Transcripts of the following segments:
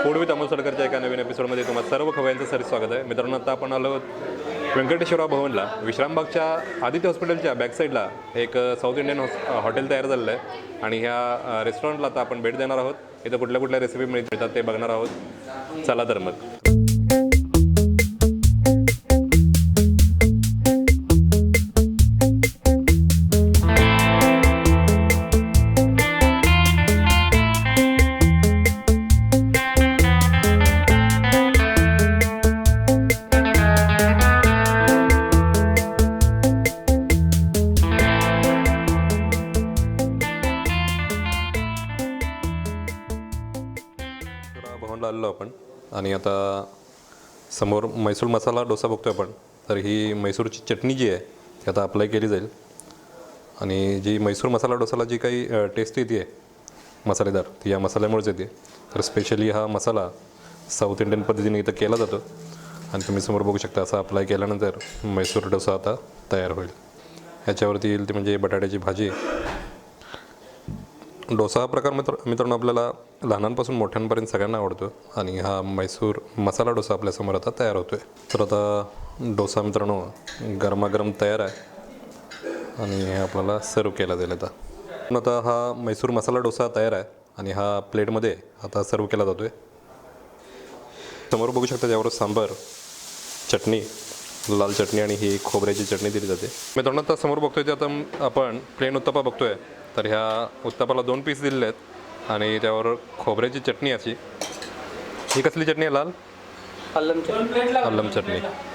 Food with Amol सडकरच्या एका नवीन एपिसोडमध्ये तुम्हाला सर्व खवयांचं सर स्वागत आहे. मित्रांनो, आता आपण आलो व्यंकटेश्वरा भवनला. विश्रामबागच्या आदित्य हॉस्पिटलच्या बॅकसाईडला एक साऊथ इंडियन हॉटेल तयार झालेलं आहे आणि ह्या रेस्टॉरंटला आता आपण भेट देणार आहोत. इथं कुठल्या कुठल्या रेसिपी मिळतात ते बघणार आहोत. चला तर मग. भवनला आलेलो आपण आणि आता समोर म्हैसूर मसाला डोसा बघतोय आपण. तर ही म्हैसूरची चटणी जी आहे ती आता अप्लाय केली जाईल आणि जी म्हैसूर मसाला डोसाला जी काही टेस्ट येते आहे मसालेदार, ती या मसाल्यामुळेच येते. तर स्पेशली हा मसाला साऊथ इंडियन पद्धतीने इथं केला जातो आणि तुम्ही समोर बघू शकता. असा अप्लाय केल्यानंतर म्हैसूर डोसा आता तयार होईल. ह्याच्यावरती येईल ती म्हणजे बटाट्याची भाजी. डोसा हा प्रकार मित्रांनो आपल्याला लहानांपासून मोठ्यांपर्यंत सगळ्यांना आवडतो आणि हा म्हैसूर मसाला डोसा आपल्यासमोर आता तयार होतो आहे. तर आता डोसा मित्रांनो गरमागरम तयार आहे आणि हे आपल्याला सर्व केला जाईल. आता हा म्हैसूर मसाला डोसा तयार आहे आणि हा प्लेटमध्ये आता सर्व केला जातो आहे. समोर बघू शकता त्यावर सांबार, चटणी, लाल चटणी आणि ही खोबऱ्याची चटणी दिली जाते. मित्रांनो, आता समोर बघतोय ते आता आपण प्लेन उत्तप्पा बघतोय. तर ह्या उत्तप्पाला 2 पीस दिलेले आहेत आणि त्यावर खोबऱ्याची चटणी अशी. ही कसली चटणी आहे? लाल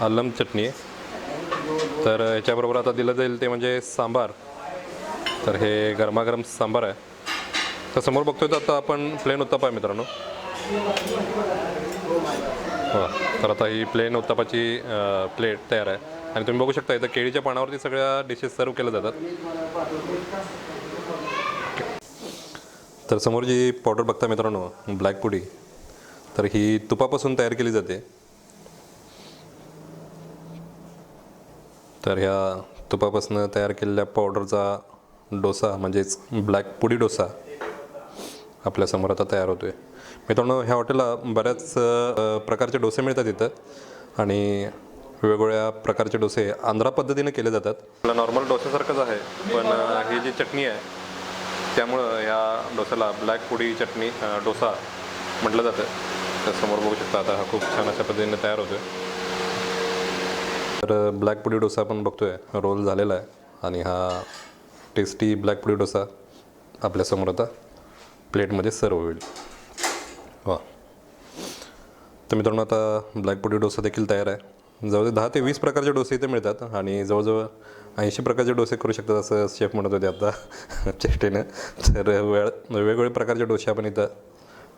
अल्लम चटणी. तर ह्याच्याबरोबर आता दिलं जाईल ते म्हणजे सांबार. तर हे गरमागरम सांबार आहे. तर समोर बघतोय तर आता आपण प्लेन उत्तप्पा आहे मित्रांनो. तर आता ही प्लेन उत्तप्पाची प्लेट तयार आहे आणि तुम्ही बघू शकता इथं केळीच्या पानावरती सगळ्या डिशेस सर्व केल्या जातात. तर समोर जी पावडर बघता मित्रांनो ब्लॅक पुडी, तर ही तुपापासून तयार केली जाते. तर ह्या तुपापासून तयार केलेल्या पावडरचा डोसा म्हणजेच ब्लॅक पुडी डोसा आपल्यासमोर आता तयार होतो आहे. मित्रांनो, ह्या हॉटेलला बऱ्याच प्रकारचे डोसे मिळतात इथं आणि वेगवेगळ्या प्रकारचे डोसे आंध्रा पद्धतीने केले जातात. आपला नॉर्मल डोस्यासारखंच आहे, पण ही जी चटणी आहे त्यामुळं या डोस्याला ब्लॅक पुडी चटणी डोसा म्हटलं जातं. तर समोर बघू शकता आता हा खूप छान अशा पद्धतीने तयार होतो आहे. तर ब्लॅक पुडी डोसा आपण बघतोय रोल झालेला आहे आणि हा टेस्टी ब्लॅक पुडी डोसा आपल्यासमोर आता प्लेटमध्ये सर्व होईल. वा. तर मित्रांनो, आता ब्लॅक पुडी डोसा देखील तयार आहे. जवळजवळ 10 ते 20 प्रकारचे डोसे इथे मिळतात आणि जवळजवळ 80 प्रकारचे डोसे करू शकतात असं शेफ म्हणत होते आता चेष्टेनं. तर वेगवेगळे प्रकारचे डोसे आपण इथं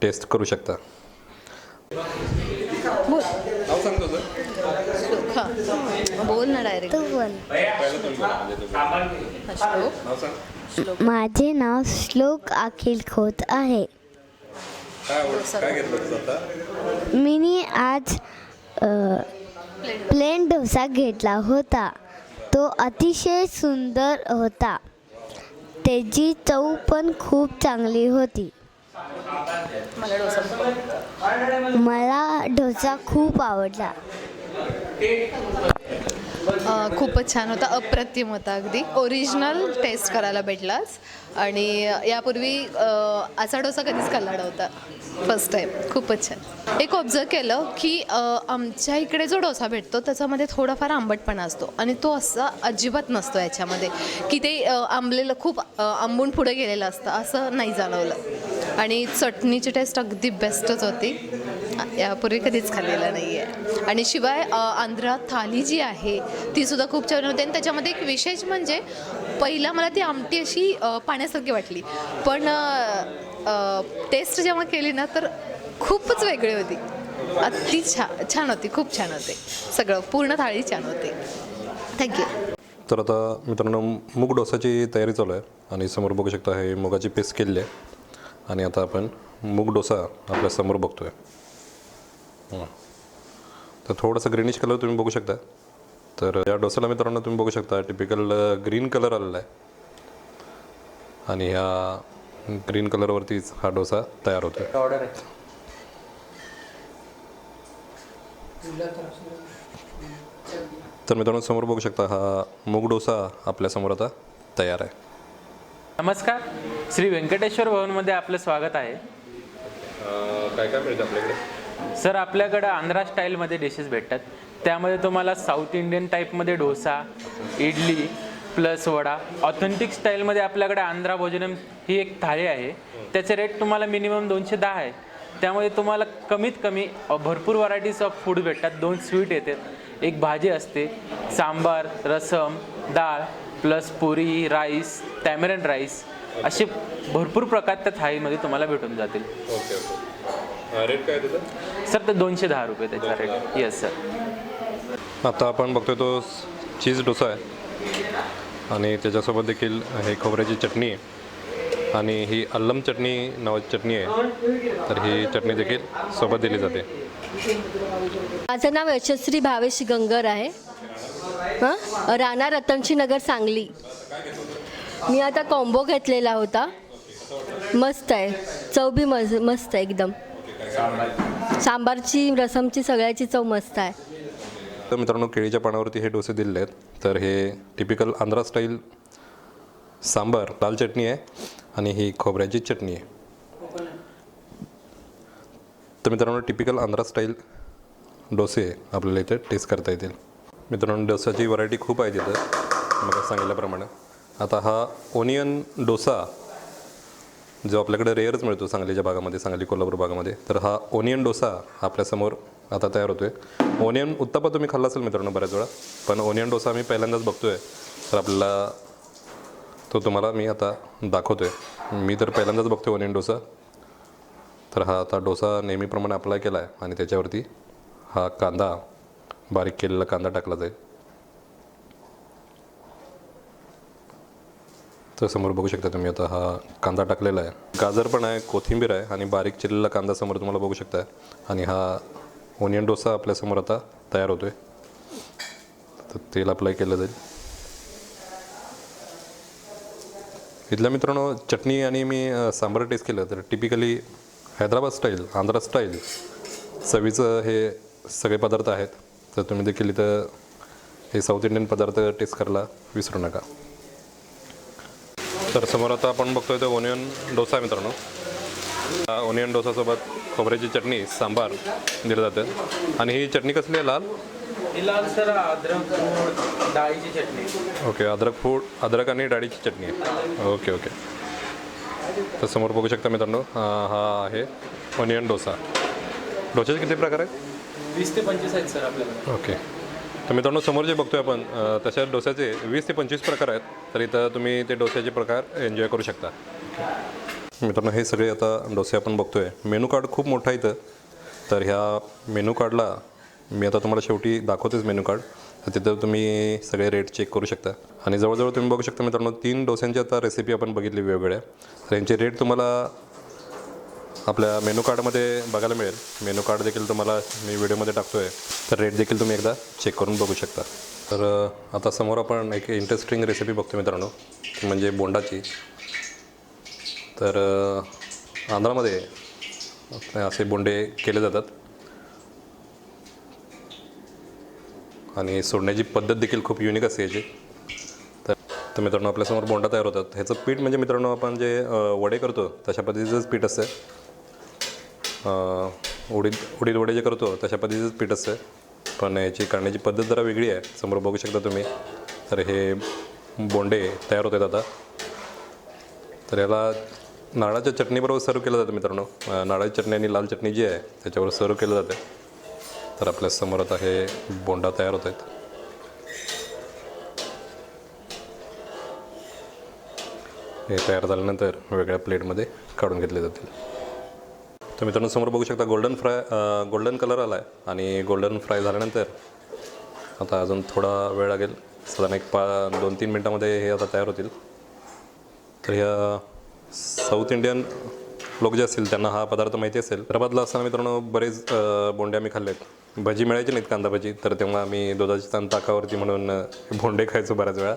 टेस्ट करू शकता. नाव सांगतो बोल ना डायरेक्ट. माझे नाव श्लोक अखिल खोत आहे. मी आज प्लेन डोसा घेतला होता. तो अतिशय सुंदर होता. त्याची चव पण खूप चांगली होती. मला डोसा खूप आवडला. खूपच छान होता, अप्रतिम होता. अगदी ओरिजिनल टेस्ट करायला भेटलाच. आणि यापूर्वी असा डोसा कधीच खाल्ला नव्हता, फर्स्ट टाईम. खूपच छान. एक ऑब्झर्व केलं की आमच्या इकडे जो डोसा भेटतो त्याच्यामध्ये थोडाफार आंबटपणा असतो आणि तो असा अजिबात नसतो याच्यामध्ये, की ते आंबलेलं खूप आंबून पुढे गेलेलं असतं असं नाही जाणवलं. आणि चटणीची टेस्ट अगदी बेस्टच होती. यापूर्वी कधीच खाल्लेलं नाही आहे. आणि शिवाय आंध्रा थाली जी आहे तीसुद्धा खूप छान होते. आणि त्याच्यामध्ये एक विशेष म्हणजे पहिला मला ती आमटी अशी पाण्यासारखी वाटली, पण टेस्ट जेव्हा केली ना तर खूपच वेगळी होती. अति छान होती, खूप छान होते. सगळं पूर्ण थाळी छान होती. थँक्यू. तर आता मित्रांनो मूग डोसाची तयारी चालू आहे आणि समोर बघू शकता हे मुगाची पेस्ट केलेली आहे आणि आता आपण मूग डोसा आपल्या समोर बघतो आहे. तर थोडंसं ग्रीनिश कलर तुम्ही बघू शकता. तर या डोसाला मित्रांनो तुम्ही बघू शकता टिपिकल ग्रीन कलर आलेला आहे आणि ह्या ग्रीन कलरवरतीच हा डोसा तयार होतो. ऑर्डर आहे. तर मित्रांनो समोर बघू शकता हा मूग डोसा आपल्यासमोर आता तयार आहे. नमस्कार, श्री व्यंकटेश्वर भवनमध्ये आपलं स्वागत आहे. काय काय मिळतं आपल्याकडे? सर, आपल्याकडं आंध्रा स्टाईलमध्ये डिशेस भेटतात. त्यामध्ये तुम्हाला साऊथ इंडियन टाईपमध्ये डोसा, इडली प्लस वडा. ऑथेंटिक स्टाईलमध्ये आपल्याकडे आंध्रा भोजनम ही एक थाळी आहे. त्याचे रेट तुम्हाला मिनिमम 210 आहे. त्यामध्ये तुम्हाला कमीत कमी भरपूर व्हरायटीज ऑफ फूड भेटतात. 2 स्वीट येतात, एक भाजी असते, सांबार, रसम, डाळ प्लस पुरी, राईस, टॅमरन राईस असे भरपूर प्रकार त्या थाळीमध्ये तुम्हाला भेटून जातील. Okay okay. रेट काय त्याचं? सर, तर 210 रुपये त्याचा रेट. Yes sir. आता आपण बघतोय तो चीज डोसा आहे आणि त्याच्यासोबत देखील हे खोबऱ्याची चटणी आहे आणि ही अल्लम चटणी नावाची चटणी आहे. तर ही चटणी देखील सोबत दिली जाते. माझं नाव यशस्वी भावेश गंगर आहे. राणा रतनशी नगर, सांगली. मी आता कॉम्बो घेतलेला होता. मस्त आहे, चव बी मस्त आहे एकदम. सांबारची, रसमची, सगळ्याची चव मस्त आहे. तर मित्रांनो केळीच्या पानावरती हे डोसे दिलेले आहेत. तर हे टिपिकल आंध्रा स्टाईल सांबार, लाल चटणी आहे आणि ही खोबऱ्याची चटणी आहे. तर मित्रांनो टिपिकल आंध्रा स्टाईल डोसे आपल्याला इथे टेस्ट करता येतील. मित्रांनो डोसाची व्हरायटी खूप आहे तिथं मग सांगितल्याप्रमाणे. आता हा ओनियन डोसा जो आपल्याकडे रेअरच मिळतो सांगलीच्या भागामध्ये, सांगली कोल्हापूर भागामध्ये. तर हा ओनियन डोसा आपल्यासमोर आता तयार होतो आहे. ओनियन उत्तप्पा तुम्ही खाल्ला असेल मित्रांनो बऱ्याच वेळा, पण ओनियन डोसा मी पहिल्यांदाच बघतो आहे. तर आपल्याला तो तुम्हाला मी आता दाखवतो आहे. मी तर पहिल्यांदाच बघतो ओनियन डोसा. तर हा आता डोसा नेहमीप्रमाणे अप्लाय केला आहे आणि त्याच्यावरती हा कांदा, बारीक केलेला कांदा टाकला जाईल. तर समोर बघू शकता तुम्ही आता हा कांदा टाकलेला आहे. गाजर पण आहे, कोथिंबीर आहे आणि बारीक चिरलेला कांदा समोर तुम्हाला बघू शकता. आणि हा ओनियन डोसा आपल्यासमोर आता तयार होतो आहे. तर तेल अप्लाय केलं जाईल. इथल्या मित्रांनो चटणी आणि मी सांबार टेस्ट केलं तर typically Hyderabad style, Andhra style चवीचं हे सगळे पदार्थ आहेत. तर तुम्ही देखील इथं हे साऊथ इंडियन पदार्थ टेस्ट करायला विसरू नका. तर समोर आता आपण बघतोय तो ओनियन डोसा आहे मित्रांनो. ओनियन डोसासोबत खोबऱ्याची चटणी, सांबार दिलं जातं. आणि ही चटणी कसली आहे? लाल लाल सर, अद्रक पूड, डाळीची चटणी. ओके, अद्रक आणि डाळीची चटणी आहे. Okay okay. तर समोर बघू शकता मित्रांनो हा आहे ओनियन डोसा. डोशाचे किती प्रकार आहेत? 20 ते 25 आहेत सर आपल्याला. ओके. तर मित्रांनो समोर जे बघतोय आपण तशा डोस्याचे 20 ते 25 प्रकार आहेत. तर इथं तुम्ही ते डोस्याचे प्रकार एन्जॉय करू शकता. मित्रांनो हे सगळे आता डोसे आपण बघतोय. मेनू कार्ड खूप मोठा इथं. तर ह्या मेनू कार्डला मी आता तुम्हाला शेवटी दाखवतेच मेनू कार्ड. तर तिथं तुम्ही सगळे रेट चेक करू शकता. आणि जवळजवळ तुम्ही बघू शकता मित्रांनो 3 डोस्यांची आता रेसिपी आपण बघितली वेगवेगळ्या. तर यांचे रेट तुम्हाला आपल्या मेनू कार्डमध्ये बघायला मिळेल. मेनू कार्ड देखील तुम्हाला मी व्हिडिओमध्ये टाकतो आहे. तर रेट देखील तुम्ही एकदा चेक करून बघू शकता. तर आता समोर आपण एक इंटरेस्टिंग रेसिपी बघतो मित्रांनो, ती म्हणजे बोंडाची. तर आंध्रामध्ये असे बोंडे केले जातात आणि सोडण्याची पद्धत देखील खूप युनिक असते याची. तर मित्रांनो आपल्यासमोर बोंडा तयार होतात. ह्याचं पीठ म्हणजे मित्रांनो आपण जे वडे करतो तशा पद्धतीचंच पीठ असतं. उडीद वडे जे करतो तशा पद्धतीचंच पीठ असतं. पण याची करण्याची पद्धत जरा वेगळी आहे. समोर बघू शकता तुम्ही. तर हे बोंडे तयार होतात आता. तर याला नारळाच्या चटणीबरोबर सर्व केलं जातं मित्रांनो. नारळाची चटणी आणि लाल चटणी जी आहे त्याच्यावर सर्व केलं जातं. तर आपल्यासमोर आता हे बोंडा तयार होत आहेत. हे तयार झाल्यानंतर वेगळ्या प्लेटमध्ये काढून घेतले जातील. तर मित्रांनो समोर बघू शकता गोल्डन कलर आला आहे आणि गोल्डन फ्राय झाल्यानंतर आता अजून थोडा वेळ लागेल. साधारण एक 2-3 मिनटामध्ये हे आता तयार होतील. तर ह्या साऊथ इंडियन लोक जे असतील त्यांना हा पदार्थ माहिती असेल. हैदराबादला असताना मित्रांनो बरेच बोंडे आम्ही खाल्लेत. भजी मिळायची नाहीत, कांदा भजी. तर तेव्हा आम्ही दुधाची ताकावरती म्हणून बोंडे खायचो बऱ्याच वेळा.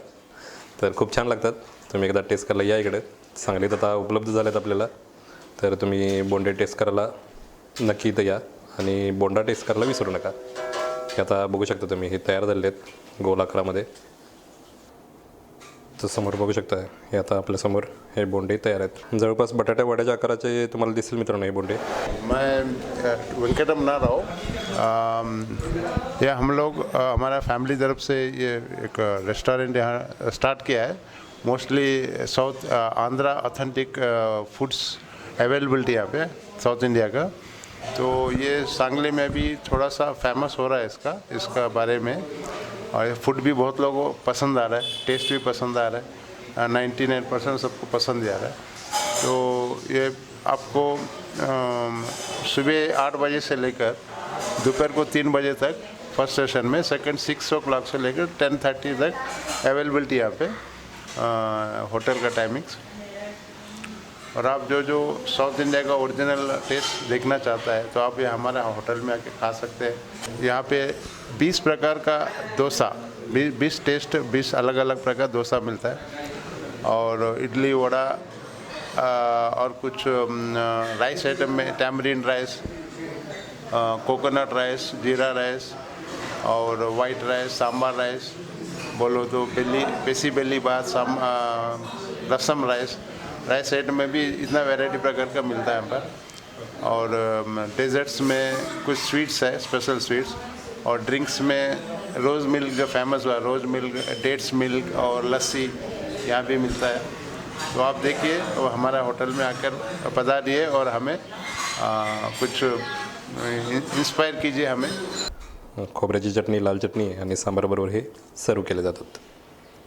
तर खूप छान लागतात. तुम्ही एकदा टेस्ट करायला या इकडे. सांगलीत आता उपलब्ध झालेत आपल्याला. तर तुम्ही बोंडे टेस्ट करायला नक्की इथं या आणि बोंडा टेस्ट करायला विसरू नका. हे आता बघू शकता तुम्ही, हे तयार झालेले आहेत गोल आकारामध्ये. तर समोर बघू शकता हे आता आपल्यासमोर हे बोंडे तयार आहेत. जवळपास बटाट्या वड्याच्या आकाराचे तुम्हाला दिसतील मित्रांनो हे बोंडे. मैं वेंकटम नाराव. ये हम लोग हमारा फैमिली तरफ से ये एक रेस्टोरेंट यहाँ स्टार्ट किया है. Mostly south Andhra authentic foods availability यहाँ पे साउथ इंडिया का. तो ये सांगली में भी थोड़ा सा फेमस हो रहा है इसका बारे में. और ये फूड भी बहुत लोगों को पसंद आ रहा है, टेस्ट भी पसंद आ रहा है. 99% सबको पसंद आ रहा है. तो ये आपको सुबह 8 बजे से लेकर दोपहर को 3 बजे तक फर्स्ट सेशन में, सेकंड 6 o'clock से लेकर 10:30 तक अवेलेबिलिटी यहाँ पे होटल का टाइमिंग्स. और आप जो साउथ इंडिया का ओरिजिनल टेस्ट देखना चाहता है तो आप ये हमारे होटल में आके खा सकते हैं. यहाँ पे 20 प्रकार का डोसा, 20 टेस्ट, 20 अलग अलग प्रकार डोसा मिलता है. और इडली वड़ा और कुछ राइस आइटम में टैमरिन राइस, कोकोनट राइस, जीरा राइस और वाइट राइस, सांबार राइस बोलो तो पेसी बेली बात, रसम राइस आइटम में भी इतना वैरायटी प्रकार का मिलता है यहाँ पर. और डेजर्ट्स में कुछ स्वीट्स है, स्पेशल स्वीट्स. और ड्रिंक्स में रोज़ मिल्क जो फेमस हुआ, रोज़ मिल्क, डेट्स मिल्क और लस्सी यहाँ भी मिलता है. तो आप देखिए और हमारा होटल में आकर पधारिए और हमें कुछ इंस्पायर कीजिए हमें. खोबऱ्याची चटणी, लाल चटणी आणि सांबारबरोबर हे सर्व केले जातात.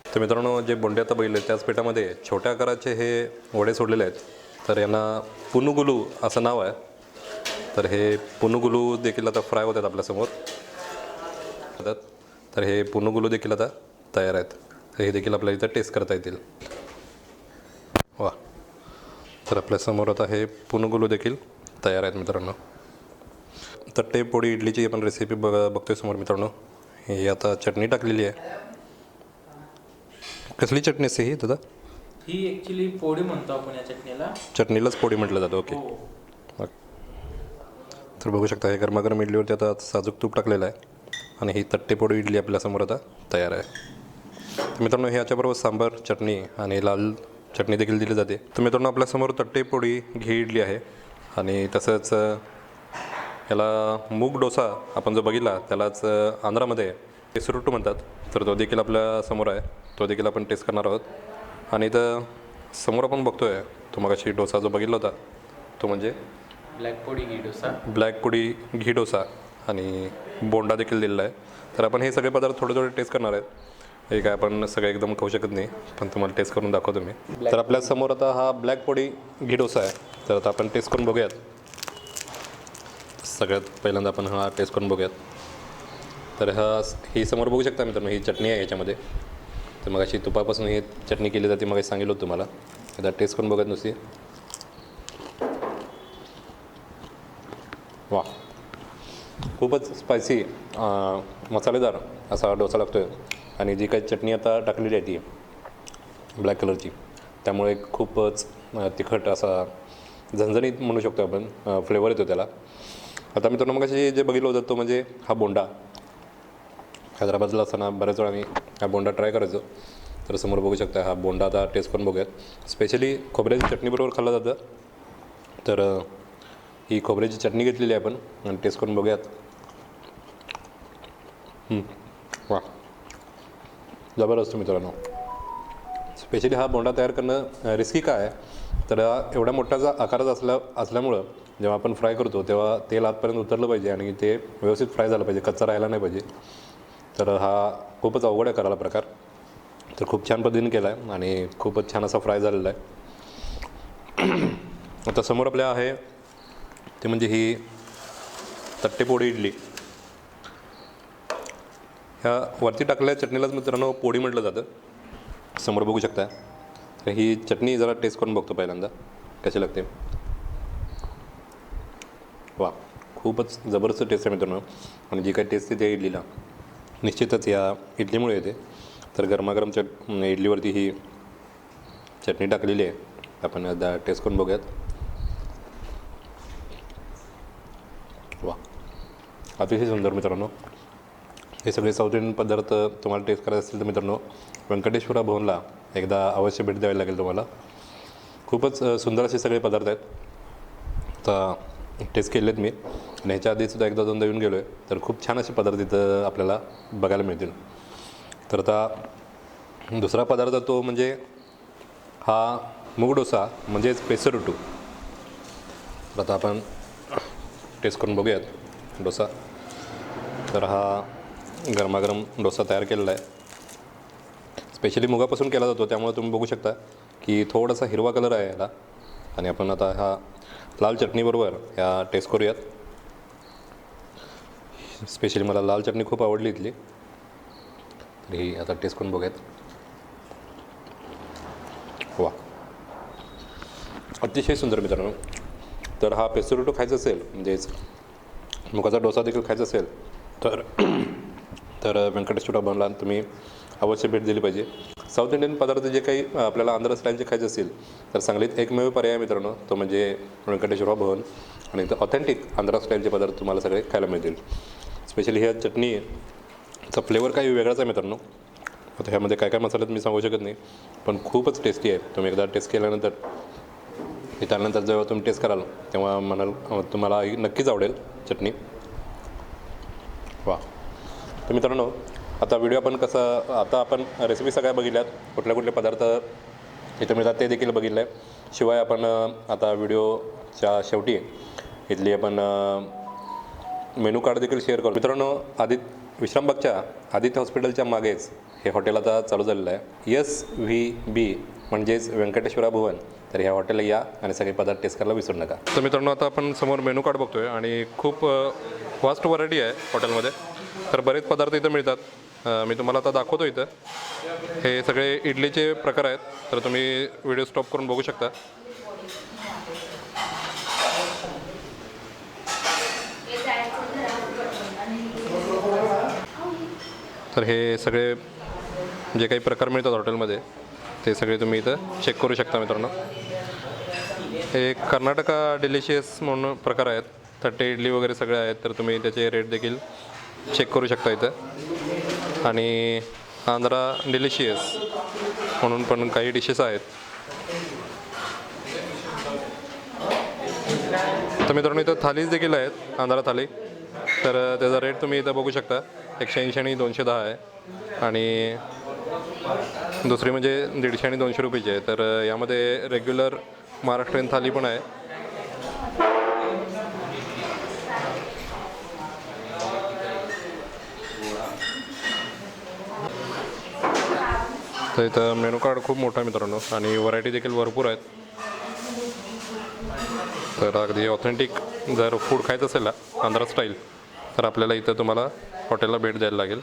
तर मित्रांनो, जे बोंडे आता बघितले त्याच पिठामध्ये छोट्या आकाराचे हे वडे सोडलेले आहेत. तर यांना पुनुगुलू असं नाव आहे. तर हे पुनुगुलू देखील आता फ्राय होतात आपल्यासमोर. तर हे पुनुगुलू देखील आता तयार आहेत. तर हे देखील आपल्याला इथं टेस्ट करता येतील. वा, तर आपल्यासमोर आता हे पुनुगुलू देखील तयार आहेत मित्रांनो. तट्टे पोळी इडलीची आपण रेसिपी बघतोय समोर मित्रांनो. हे आता चटणी टाकलेली आहे. कसली चटणी असते ही दादा? ही ॲक्च्युली पोळी म्हणतो आपण या चटणीला. चटणीलाच पोळी म्हटलं जातं. ओके. तर बघू शकता हे गरमागरम इडलीवरती आता साजूक तूप टाकलेलं आहे. आणि ही तट्टे पोळी इडली आपल्यासमोर आता तयार आहे. तर मित्रांनो, ह्याच्याबरोबर सांबार, चटणी आणि लाल चटणी देखील दिली जाते. तर मित्रांनो, आपल्यासमोर तट्टे पोळी घी इडली आहे. आणि तसंच याला मूग डोसा आपण जो बघितला त्यालाच आंध्रामध्ये केसरुट्टू म्हणतात. तर तो देखील आपल्यासमोर आहे. तो देखील आपण टेस्ट करणार आहोत. आणि इथं समोर आपण बघतो आहे तो मगाशी डोसा जो बघितला होता तो म्हणजे ब्लॅक पोळी घी डोसा. ब्लॅक पोळी घी डोसा आणि बोंडा देखील दिलेला आहे. तर आपण हे सगळे पदार्थ थोडे थोडे टेस्ट करणार आहेत. हे काय आपण सगळं एकदम खाऊ शकत नाही, पण तुम्हाला टेस्ट करून दाखवतो मी. तर आपल्यासमोर आता हा ब्लॅक पोळी घी डोसा आहे. तर आता आपण टेस्ट करून बघूयात. सगळ्यात पहिल्यांदा आपण हा टेस्ट करून बघूयात. तर ही समोर बघू शकता मित्रांनो, ही चटणी आहे याच्यामध्ये. तर मग अशी तुपापासून ही चटणी केली जाते, मग सांगितलं होतं तुम्हाला. आता टेस्ट करून बघत नुसती. वा, खूपच स्पायसी मसालेदार असा डोसा लागतो आहे. आणि जी काही चटणी आता टाकलेली आहे ती ब्लॅक कलरची, त्यामुळे खूपच तिखट असा झणझणीत म्हणू शकतो आपण फ्लेवर येतो त्याला. आता मित्रांनो, मग जे बघितलं होतं तो म्हणजे हा बोंडा. हैदराबादला असताना बऱ्याच वेळा आम्ही हा बोंडा ट्राय करायचो. तर समोर बघू शकता हा बोंडा आता टेस्ट करून बघूयात. स्पेशली खोबऱ्याची चटणीबरोबर खाल्ला जातं. तर ही खोबऱ्याची चटणी घेतलेली आहे आपण आणि टेस्ट करून बघूयात. वा, जबरदस्त मित्रांनो. स्पेशली हा बोंडा तयार करणं रिस्की काय आहे, तर एवढ्या मोठ्याचा आकाराचा असल्यामुळं जेव्हा आपण फ्राय करतो तेव्हा तेल आतपर्यंत उतरलं पाहिजे आणि ते व्यवस्थित फ्राय झालं पाहिजे, कच्चा राहायला नाही पाहिजे. तर हा खूपच अवघड आहे करायला प्रकार. तर खूप छान पद्धतीने केला आहे आणि खूपच छान असा फ्राय झालेला आहे. आता समोर आपल्या आहे ते म्हणजे ही तट्टेपोळी इडली. ह्या वरती टाकलेल्या चटणीलाच मित्रांनो पोळी म्हटलं जातं. समोर बघू शकता. तर ही चटणी जरा टेस्ट करून बघतो पहिल्यांदा कशी लागते. वा, खूपच जबरदस्त टेस्ट आहे मित्रांनो. आणि जी काही टेस्ट येते इडलीला निश्चितच या इडलीमुळे येते. तर गरमागरम इडलीवरती ही चटणी टाकलेली आहे. आपण एकदा टेस्ट करून बघूयात. वा, अतिशय सुंदर मित्रांनो. हे सगळे साऊथ इंडियन पदार्थ तुम्हाला टेस्ट करायचे असतील तर मित्रांनो व्यंकटेश्वरा भवनला एकदा अवश्य भेट द्यावी लागेल तुम्हाला. खूपच सुंदर असे सगळे पदार्थ आहेत. आता टेस्ट केलेत मी आणि ह्याच्या आधीसुद्धा एकदा दोनदा येऊन गेलो आहे, तर खूप छान असे पदार्थ इथं आपल्याला बघायला मिळतील. तर आता दुसरा पदार्थ तो म्हणजे हा मूग डोसा म्हणजेच पेसरुटू. तर आता आपण टेस्ट करून बघूयात डोसा. तर हा गरमागरम डोसा तयार केलेला आहे. स्पेशली मुगापासून केला जातो, त्यामुळे तुम्ही बघू शकता की थोडासा हिरवा कलर आहे याला. आणि आपण आता हा लाल चटणीबरोबर ह्या टेस्ट करूयात. स्पेशली मला लाल चटणी खूप आवडली इथली, तर ही आता टेस्ट करून बघूयात. वा, अतिशय सुंदर मित्रांनो. तर हा पेसरुटू खायचा असेल म्हणजेच मुगाचा डोसा देखील खायचा असेल तर व्यंकटेश्वरा भवनला तुम्ही अवश्य भेट दिली पाहिजे. साऊथ इंडियन पदार्थ जे काही आपल्याला आंध्र स्टाईलचे खायचे असतील तर सांगलीत एकमेव पर्याय मित्रांनो तो म्हणजे व्यंकटेश्वरा भवन. आणि इथं ऑथेंटिक आंध्रा स्टाईलचे पदार्थ तुम्हाला सगळे खायला मिळतील. स्पेशली ह्या चटणीचा फ्लेवर काही वेगळाच आहे मित्रांनो. आता ह्यामध्ये काय काय मसाले मी सांगू शकत नाही, पण खूपच टेस्टी आहे. तुम्ही एकदा टेस्ट केल्यानंतर त्यानंतर जेव्हा तुम्ही टेस्ट कराल तेव्हा म्हणाल तुम्हाला नक्कीच आवडेल चटणी. वा. तर मित्रांनो आता व्हिडिओ आपण आता आपण रेसिपी सगळ्या बघितल्यात, कुठले कुठले पदार्थ इथं मिळतात ते देखील बघितलं आहे. शिवाय आपण आता व्हिडिओच्या शेवटी इथली आपण मेनू कार्ड देखील शेअर करू. मित्रांनो विश्रामबागच्या आदित्य हॉस्पिटलच्या मागेच हे हॉटेल आता चालू झालेलं आहे. SVB म्हणजेच व्यंकटेश्वरा भवन. तर ह्या हॉटेलला या आणि सगळे पदार्थ टेस्ट करायला विसरू नका. तर मित्रांनो आता आपण समोर मेनू कार्ड बघतोय आणि खूप वास्ट व्हरायटी आहे हॉटेलमध्ये. तर बरेच पदार्थ इथं मिळतात. मी तुम्हाला आता दाखवतो. इथं हे सगळे इडलीचे प्रकार आहेत, तर तुम्ही व्हिडिओ स्टॉप करून बघू शकता. तर हे सगळे जे काही प्रकार मिळतात हॉटेलमध्ये ते सगळे तुम्ही इथं चेक करू शकता मित्रांनो. हे कर्नाटका डिलिशियस म्हणून प्रकार आहेत. थट्टे इडली वगैरे सगळे आहेत, तर तुम्ही त्याचे रेट देखील चेक करू शकता इथं. आणि आंध्रा डिलिशियस म्हणून पण काही डिशेस आहेत. तर मित्रांनो इथं थालीज देखील आहेत, आंध्रा थाली. तर त्याचा रेट तुम्ही इथं बघू शकता. 180 आणि 210 आहे. आणि दुसरी म्हणजे 150 आणि 200 रुपयाची आहे. तर यामध्ये रेग्युलर महाराष्ट्रीयन थाली पण आहे. तर इथं मेनू कार्ड खूप मोठा आहे मित्रांनो आणि व्हरायटी देखील भरपूर आहेत. तर अगदी ऑथेंटिक जर फूड खायचं असेल ना आंध्रा स्टाईल तर आपल्याला इथं तुम्हाला हॉटेलला भेट द्यायला लागेल.